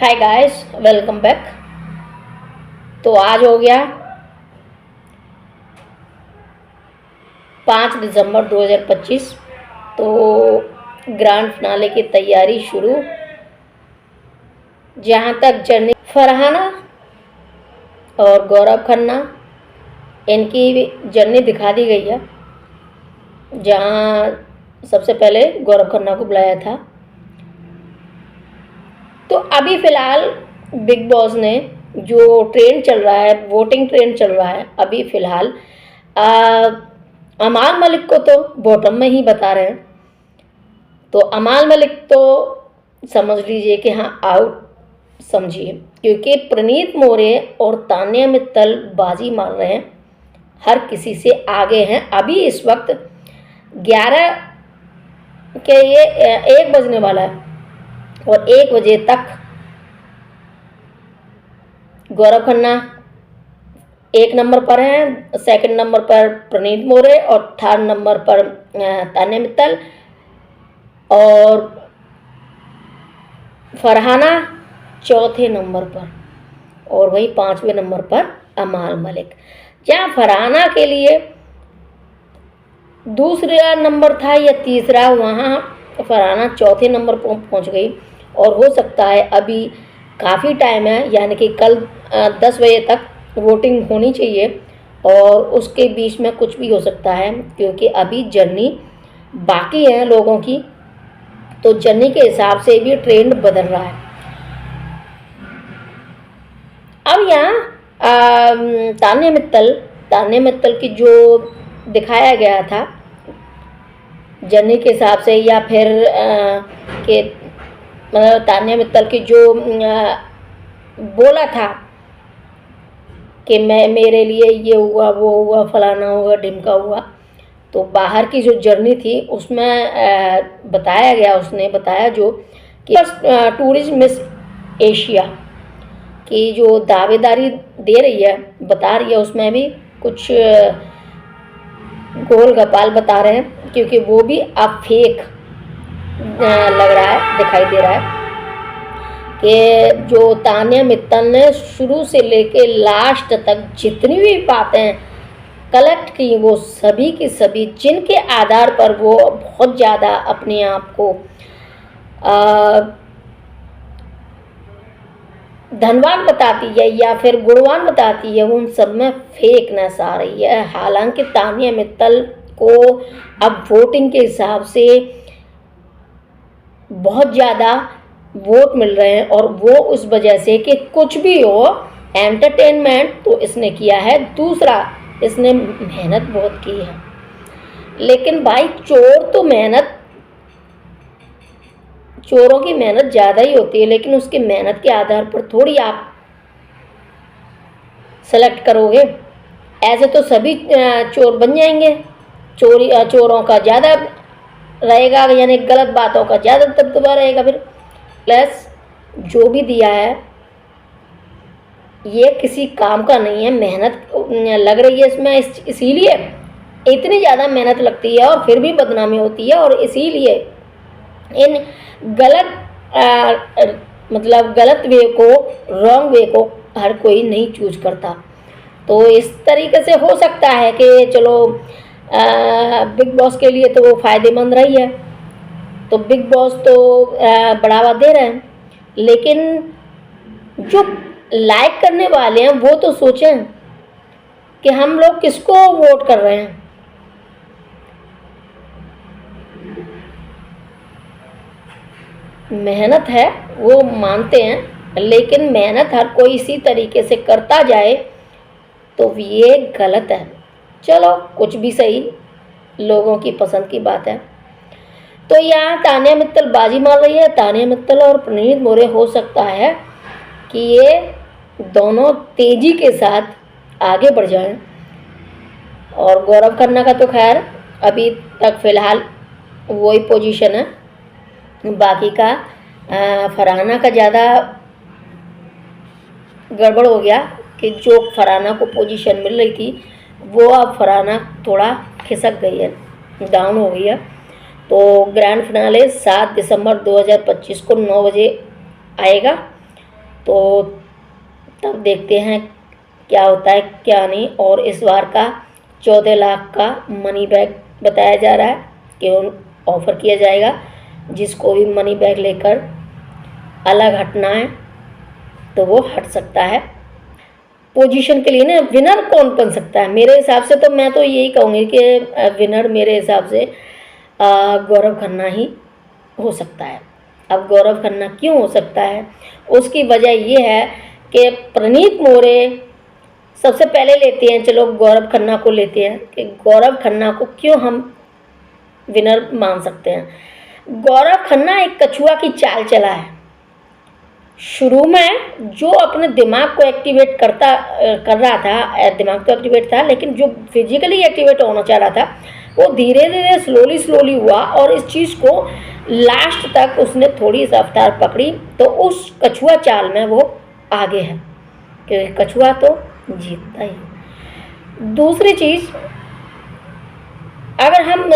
Hi guys, welcome back. तो आज हो गया 5 दिसंबर 2025। तो ग्रैंड फिनाले की तैयारी शुरू। जहां तक जर्नी फरहाना और गौरव खन्ना, इनकी जर्नी दिखा दी गई है। जहां सबसे पहले गौरव खन्ना को बुलाया था। तो अभी फ़िलहाल बिग बॉस ने जो ट्रेंड चल रहा है, वोटिंग ट्रेंड चल रहा है, अभी फ़िलहाल अमाल मलिक को तो बॉटम में ही बता रहे हैं। तो अमाल मलिक तो समझ लीजिए कि हाँ, आउट समझिए, क्योंकि प्रणीत मोरे और तान्या मित्तल बाजी मार रहे हैं, हर किसी से आगे हैं। अभी इस वक्त 11 के ये 1 बजने वाला है और 1 बजे तक गौरव खन्ना 1 नंबर पर हैं, सेकंड नंबर पर प्रणीत मोरे और थर्ड नंबर पर तान्या मित्तल और फरहाना चौथे नंबर पर, और वही 5वें नंबर पर अमाल मलिक। जहाँ फरहाना के लिए दूसरा नंबर था या तीसरा, वहाँ फरहाना चौथे नंबर पर पहुँच गई। और हो सकता है अभी काफ़ी टाइम है, यानी कि कल 10 बजे तक वोटिंग होनी चाहिए और उसके बीच में कुछ भी हो सकता है, क्योंकि अभी जर्नी बाकी है लोगों की। तो जर्नी के हिसाब से भी ट्रेंड बदल रहा है। अब यहाँ तान्या मित्तल की जो दिखाया गया था जर्नी के हिसाब से, या फिर के मतलब तान्या मित्तल की जो बोला था कि मेरे लिए ये हुआ, वो हुआ, फलाना हुआ, ढिमका हुआ। तो बाहर की जो जर्नी थी उसमें बताया गया, उसने बताया जो कि टूरिस्ट मिस एशिया की जो दावेदारी दे रही है, बता रही है, उसमें भी कुछ गोल गपाल बता रहे हैं, क्योंकि वो भी अब फेक लग रहा है, दिखाई दे रहा है कि जो तान्या मित्तल ने शुरू से लेके लास्ट तक जितनी भी बातें कलेक्ट की, वो सभी की सभी, जिनके आधार पर वो बहुत ज़्यादा अपने आप को धनवान बताती है या फिर गुणवान बताती है, उन सब में फेकनेस आ रही है। हालांकि तान्या मित्तल को अब वोटिंग के हिसाब से बहुत ज़्यादा वोट मिल रहे हैं, और वो उस वजह से कि कुछ भी हो, एंटरटेनमेंट तो इसने किया है, दूसरा इसने मेहनत बहुत की है। लेकिन भाई चोर तो चोरों की मेहनत ज़्यादा ही होती है, लेकिन उसकी मेहनत के आधार पर थोड़ी आप सेलेक्ट करोगे। ऐसे तो सभी चोर बन जाएंगे, चोरों का ज़्यादा रहेगा, यानी गलत बातों का ज़्यादा दबदबा रहेगा। फिर प्लस जो भी दिया है ये किसी काम का नहीं है, मेहनत लग रही है इसमें, इसीलिए इतनी ज़्यादा मेहनत लगती है और फिर भी बदनामी होती है। और इसीलिए इन मतलब गलत वे को, रॉन्ग वे को हर कोई नहीं चूज करता। तो इस तरीके से हो सकता है कि चलो बिग बॉस के लिए तो वो फ़ायदेमंद रही है, तो बिग बॉस तो बढ़ावा दे रहे हैं, लेकिन जो लाइक करने वाले हैं वो तो सोचें कि हम लोग किसको वोट कर रहे हैं। मेहनत है वो मानते हैं, लेकिन मेहनत हर कोई इसी तरीके से करता जाए तो ये गलत है। चलो कुछ भी सही, लोगों की पसंद की बात है। तो यहाँ तान्या मित्तल बाजी मार रही है। तान्या मित्तल और प्रणीत मोरे हो सकता है कि ये दोनों तेजी के साथ आगे बढ़ जाएं, और गौरव खन्ना का तो खैर अभी तक फ़िलहाल वही पोजीशन है। बाकी का फरहाना का ज़्यादा गड़बड़ हो गया कि जो फरहाना को पोजीशन मिल रही थी वो अब फरहाना थोड़ा खिसक गई है, डाउन हो गई है। तो ग्रैंड फिनाले 7 दिसंबर 2025 को 9 बजे आएगा। तो तब देखते हैं क्या होता है क्या नहीं। और इस बार का 14 लाख का मनी बैग बताया जा रहा है कि ऑफ़र किया जाएगा। जिसको भी मनी बैग लेकर अलग हटना है तो वो हट सकता है। पोजीशन के लिए ना विनर कौन बन सकता है, मेरे हिसाब से तो मैं तो यही कहूँगी कि विनर मेरे हिसाब से गौरव खन्ना ही हो सकता है। अब गौरव खन्ना क्यों हो सकता है, उसकी वजह ये है कि प्रणीत मोरे सबसे पहले लेते हैं, चलो गौरव खन्ना को लेते हैं कि गौरव खन्ना को क्यों हम विनर मान सकते हैं। गौरव खन्ना एक कछुआ की चाल चला है। शुरू में जो अपने दिमाग को एक्टिवेट कर रहा था, दिमाग तो एक्टिवेट था लेकिन जो फिजिकली एक्टिवेट होना चाह रहा था वो धीरे धीरे स्लोली हुआ और इस चीज़ को लास्ट तक उसने थोड़ी सी रफ्तार पकड़ी तो उस कछुआ चाल में वो आगे है, क्योंकि कछुआ तो जीतता ही। दूसरी चीज़, अगर हम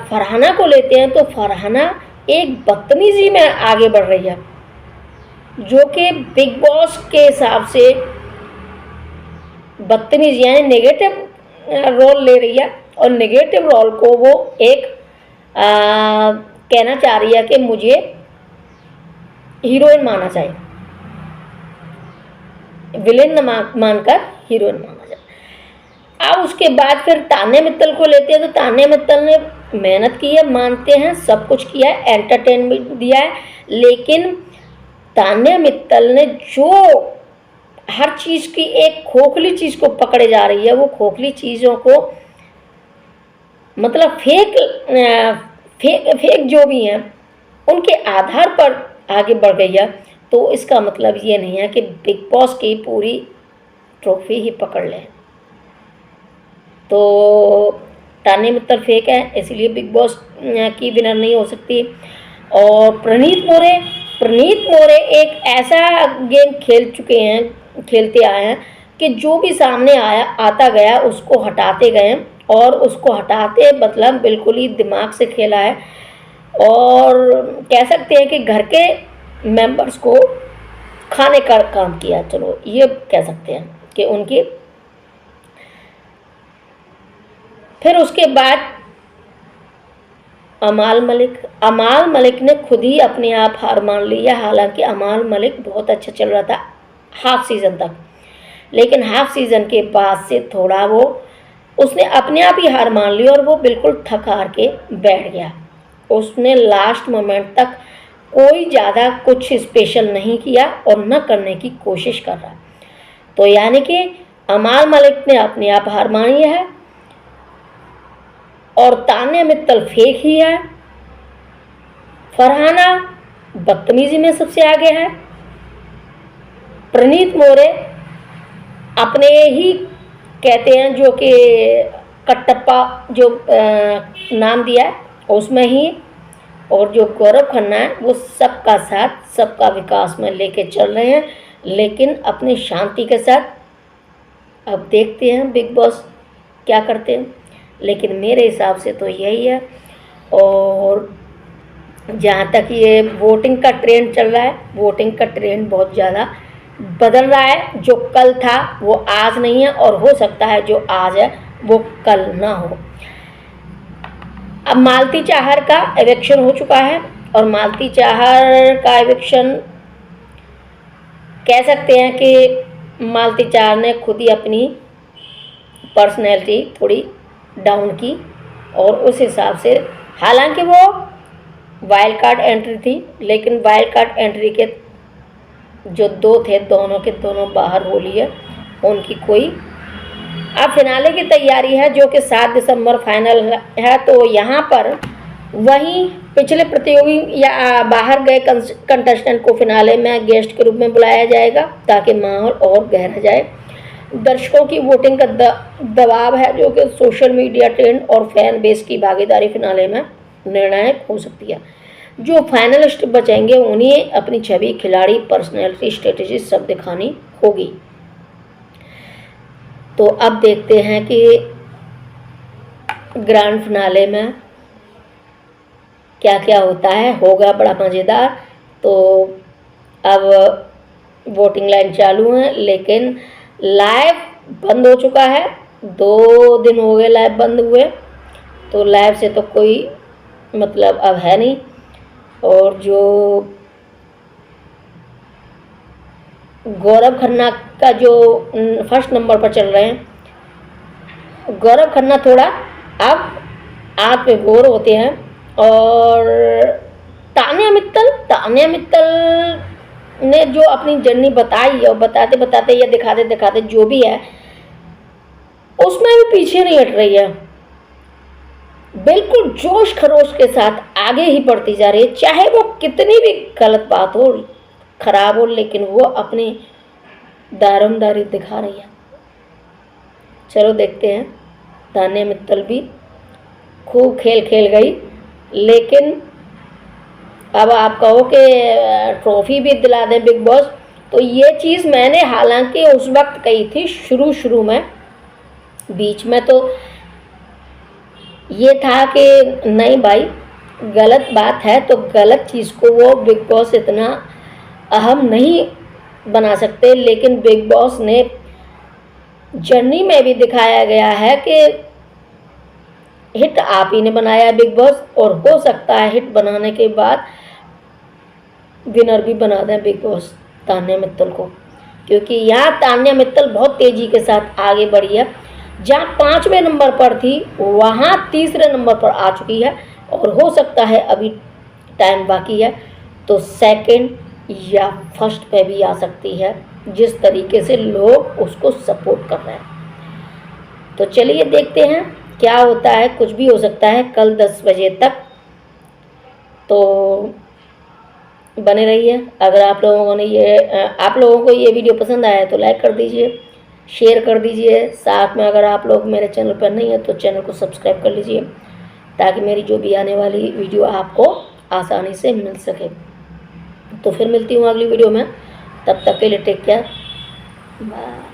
फरहाना को लेते हैं तो फरहाना एक बदतमीजी में आगे बढ़ रही है, जो कि बिग बॉस के हिसाब से बदतमीजी यानी नेगेटिव रोल ले रही है और नेगेटिव रोल को वो एक कहना चाह रही है कि मुझे हीरोइन माना चाहिए, विलेन न मानकर हीरोइन माना जाए। अब उसके बाद फिर तान्या मित्तल को लेते हैं तो तान्या मित्तल ने मेहनत की है, मानते हैं, सब कुछ किया है, एंटरटेनमेंट दिया है, लेकिन तान्या मित्तल ने जो हर चीज़ की एक खोखली चीज़ को पकड़े जा रही है, वो खोखली चीज़ों को मतलब फेक जो भी हैं उनके आधार पर आगे बढ़ गई है। तो इसका मतलब ये नहीं है कि बिग बॉस की पूरी ट्रॉफी ही पकड़ लें। तो तान्या मित्तल फेक है, इसलिए बिग बॉस की विनर नहीं हो सकती। और प्रणीत मोरे एक ऐसा गेम खेलते आए हैं कि जो भी सामने आता गया उसको हटाते गए और उसको हटाते मतलब बिल्कुल ही दिमाग से खेला है। और कह सकते हैं कि घर के मेंबर्स को खाने का काम किया, चलो ये कह सकते हैं कि उनकी। फिर उसके बाद अमाल मलिक ने खुद ही अपने आप हार मान ली है। हालांकि अमाल मलिक बहुत अच्छा चल रहा था हाफ सीज़न तक, लेकिन हाफ सीज़न के बाद से थोड़ा वो उसने अपने आप ही हार मान ली और वो बिल्कुल थक हार के बैठ गया। उसने लास्ट मोमेंट तक कोई ज़्यादा कुछ स्पेशल नहीं किया और न करने की कोशिश कर रहा। तो यानी कि अमाल मलिक ने अपने आप हार मानी है और तान्या मित्तल फेक ही है। फरहाना बदतमीजी में सबसे आगे है। प्रणीत मोरे अपने ही कहते हैं जो कि कटप्पा जो नाम दिया है उसमें ही। और जो गौरव खन्ना है वो सबका साथ सबका विकास में लेके चल रहे हैं, लेकिन अपनी शांति के साथ। अब देखते हैं बिग बॉस क्या करते हैं, लेकिन मेरे हिसाब से तो यही है। और जहाँ तक ये वोटिंग का ट्रेंड चल रहा है, वोटिंग का ट्रेंड बहुत ज़्यादा बदल रहा है। जो कल था वो आज नहीं है और हो सकता है जो आज है वो कल ना हो। अब मालती चाहर का इलेक्शन हो चुका है और मालती चाहर का इलेक्शन कह सकते हैं कि मालती चाहर ने खुद ही अपनी पर्सनैलिटी थोड़ी डाउन की और उस हिसाब से, हालांकि वो वाइल्ड कार्ड एंट्री थी, लेकिन वाइल्ड कार्ड एंट्री के जो दो थे दोनों के दोनों बाहर हो लिए उनकी कोई। अब फिनाले की तैयारी है जो कि 7 दिसंबर फाइनल है। तो यहाँ पर वहीं पिछले प्रतियोगी या बाहर गए कंटेस्टेंट को फिनाले में गेस्ट के रूप में बुलाया जाएगा ताकि माहौल और गहरा जाए। दर्शकों की वोटिंग का दबाव है जो कि सोशल मीडिया ट्रेंड और फैन बेस की भागीदारी फिनाले में निर्णायक हो सकती है। जो फाइनलिस्ट बचेंगे उन्हें अपनी छवि, खिलाड़ी, पर्सनैलिटी, स्ट्रेटेजी सब दिखानी होगी। तो अब देखते हैं कि ग्रैंड फिनाले में क्या क्या होता है, होगा बड़ा मज़ेदार। तो अब वोटिंग लाइन चालू है, लेकिन लाइव बंद हो चुका है। 2 दिन हो गए लाइव बंद हुए, तो लाइव से तो कोई मतलब अब है नहीं। और जो गौरव खन्ना का जो फर्स्ट नंबर पर चल रहे हैं, गौरव खन्ना थोड़ा अब आत्मविभोर होते हैं। और तान्या मित्तल ने जो अपनी जर्नी बताई है, और बताते बताते या दिखाते दिखाते जो भी है, उसमें भी पीछे नहीं हट रही है। बिल्कुल जोश खरोश के साथ आगे ही बढ़ती जा रही है, चाहे वो कितनी भी गलत बात हो, खराब हो, लेकिन वो अपनी दारोमदारी दिखा रही है। चलो देखते हैं। तान्या मित्तल भी खूब खेल खेल गई, लेकिन अब आप कहो कि ट्रॉफी भी दिला दें बिग बॉस, तो ये चीज़ मैंने हालांकि उस वक्त कही थी शुरू में, बीच में तो ये था कि नहीं भाई, गलत बात है तो गलत चीज़ को वो बिग बॉस इतना अहम नहीं बना सकते। लेकिन बिग बॉस ने जर्नी में भी दिखाया गया है कि हिट आप ही ने बनाया है बिग बॉस, और हो सकता है हिट बनाने के बाद विनर भी बना दें बिग बॉस तान्या मित्तल को, क्योंकि यहाँ तान्या मित्तल बहुत तेज़ी के साथ आगे बढ़ी है। जहाँ 5वें नंबर पर थी, वहाँ 3रे नंबर पर आ चुकी है, और हो सकता है अभी टाइम बाकी है तो सेकंड या फर्स्ट पे भी आ सकती है, जिस तरीके से लोग उसको सपोर्ट कर रहे हैं। तो चलिए देखते हैं क्या होता है, कुछ भी हो सकता है कल 10 बजे तक। तो बने रहिए। अगर आप लोगों को ये वीडियो पसंद आया है तो लाइक कर दीजिए, शेयर कर दीजिए। साथ में अगर आप लोग मेरे चैनल पर नहीं हैं तो चैनल को सब्सक्राइब कर लीजिए, ताकि मेरी जो भी आने वाली वीडियो आपको आसानी से मिल सके। तो फिर मिलती हूँ अगली वीडियो में, तब तक के लिए टेक केयर, बाय।